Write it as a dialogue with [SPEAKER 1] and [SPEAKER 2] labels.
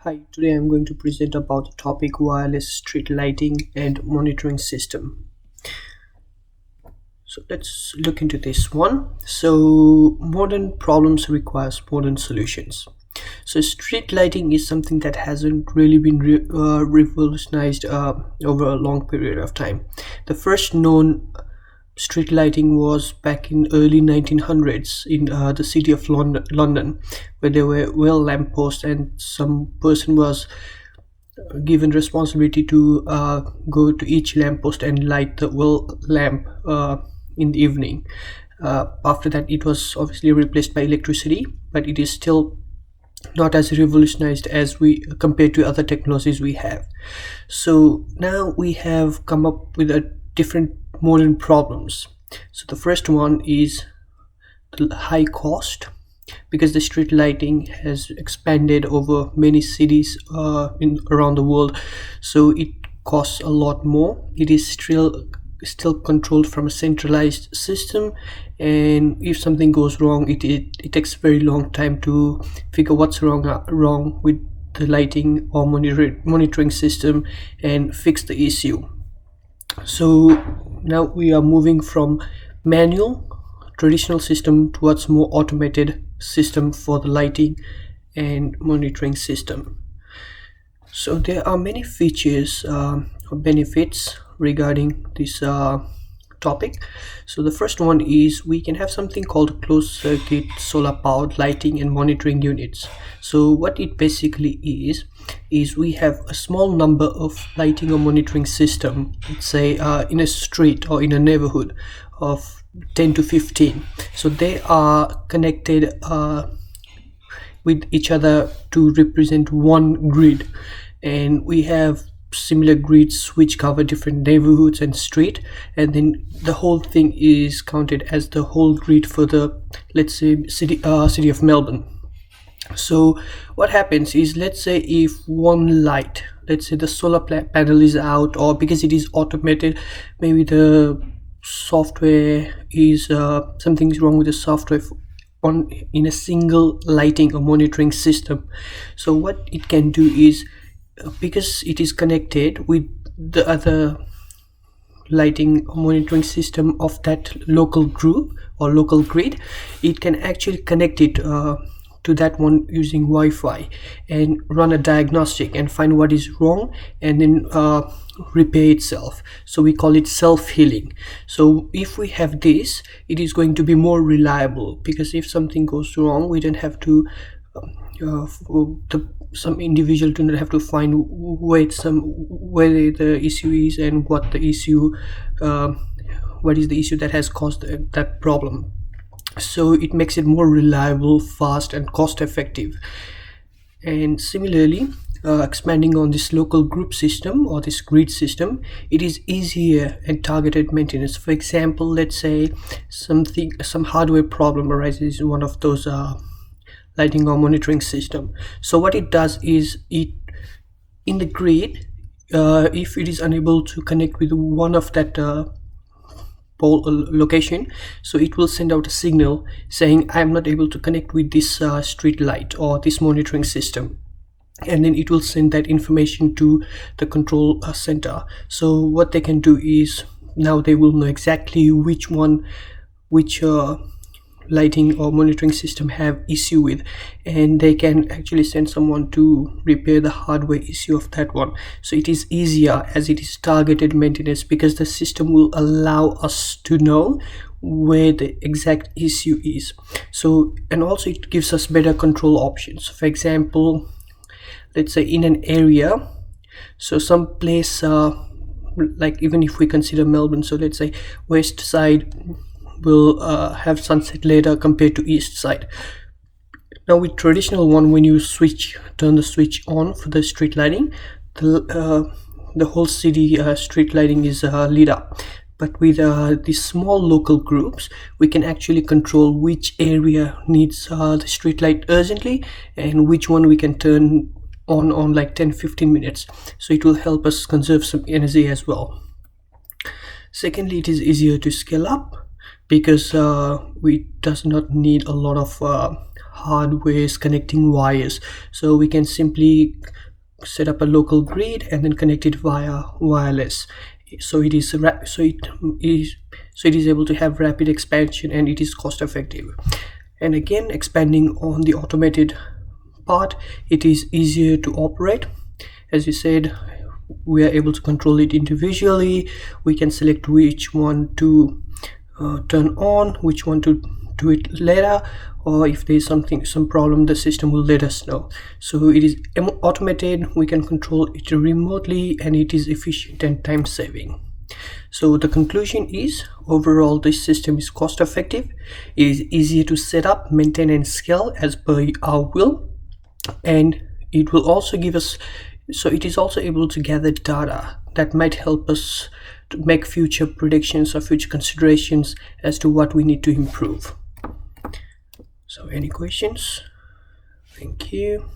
[SPEAKER 1] Hi, today I'm going to present about the topic wireless street lighting and monitoring system. So let's look into this one. So modern problems requires modern solutions. So street lighting is something that hasn't really been revolutionized over a long period of time. The first known street lighting was back in early 1900s in the city of London, where there were well lampposts and some person was given responsibility to go to each lamppost and light the well lamp in the evening. After that, it was obviously replaced by electricity, but it is still not as revolutionized as we compared to other technologies we have. So now we have come up with a different modern problems. So the first one is the high cost, because the street lighting has expanded over many cities around the world, so it costs a lot more. It is still controlled from a centralized system, and if something goes wrong, it takes a very long time to figure what's wrong with the lighting or monitoring system and fix the issue. So now we are moving from manual traditional system towards more automated system for the lighting and monitoring system. So there are many features or benefits regarding this topic. So the first one is we can have something called closed circuit solar powered lighting and monitoring units. So what it basically is we have a small number of lighting or monitoring system, let's say in a street or in a neighborhood of 10 to 15. So they are connected with each other to represent one grid, and we have similar grids which cover different neighborhoods and street, and then the whole thing is counted as the whole grid for the, let's say, city of Melbourne. So what happens is, let's say if one light, let's say the solar panel is out, or because it is automated, maybe the software is something's wrong with the software on in a single lighting or monitoring system. So what it can do is, because it is connected with the other lighting or monitoring system of that local group or local grid, it can actually connect it to that one using Wi-Fi and run a diagnostic and find what is wrong, and then repair itself. So we call it self-healing. So if we have this, it is going to be more reliable, because if something goes wrong, we don't have to some individual do not have to find where the issue is and what the issue what is the issue that has caused that problem. So it makes it more reliable, fast, and cost effective. And similarly, expanding on this local group system or this grid system, it is easier and targeted maintenance. For example, let's say some hardware problem arises in one of those lighting or monitoring system. So what it does is, it in the grid, if it is unable to connect with one of that location, so it will send out a signal saying I am not able to connect with this street light or this monitoring system, and then it will send that information to the control center. So what they can do is, now they will know exactly which lighting or monitoring system have issue with, and they can actually send someone to repair the hardware issue of that one. So it is easier as it is targeted maintenance, because the system will allow us to know where the exact issue is. So, and also it gives us better control options. For example, let's say in an area, so some place like, even if we consider Melbourne, so let's say west side will have sunset later compared to east side. Now with traditional one, when you turn the switch on for the street lighting, the whole city street lighting is lit up. But with these small local groups, we can actually control which area needs the street light urgently, and which one we can turn on like 10-15 minutes. So it will help us conserve some energy as well. Secondly, it is easier to scale up, because we does not need a lot of hardwares connecting wires, so we can simply set up a local grid and then connect it via wireless. So it is able to have rapid expansion, and it is cost effective. And again, expanding on the automated part, it is easier to operate. As you said, we are able to control it individually. We can select which one to turn on, which one to do it later, or if there's some problem, the system will let us know. So it is automated, we can control it remotely, and it is efficient and time saving. So the conclusion is, overall this system is cost effective, it is easier to set up, maintain and scale as per our will, and it will also give us, so it is also able to gather data that might help us to make future predictions or future considerations as to what we need to improve. So any questions? Thank you.